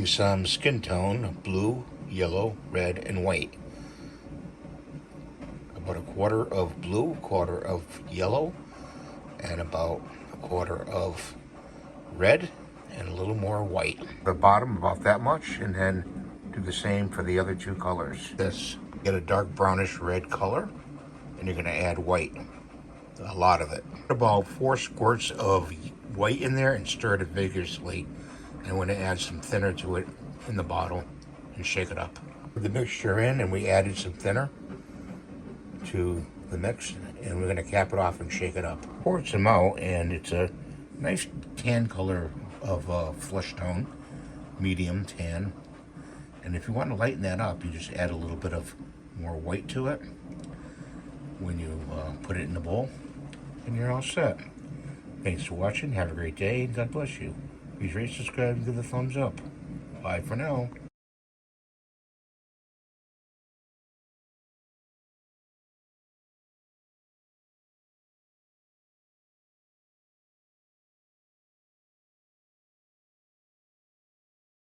Some skin tone, blue, yellow, red, and white. About a quarter of blue, quarter of yellow, and about a quarter of red, and a little more white. The bottom about that much, and then do the same for the other two colors. This, get a dark brownish red color, and you're gonna add white, a lot of it. About 4 squirts of white in there and stir it vigorously. And I'm gonna add some thinner to it in the bottle and shake it up. Put the mixture in, and we added some thinner to the mix, and we're gonna cap it off and shake it up. Poured some out, and it's a nice tan color of flesh tone, medium tan. And if you want to lighten that up, you just add a little bit of more white to it when you put it in the bowl, and you're all set. Thanks for watching. Have a great day, and God bless you. Please rate, subscribe, and give the thumbs up. Bye for now.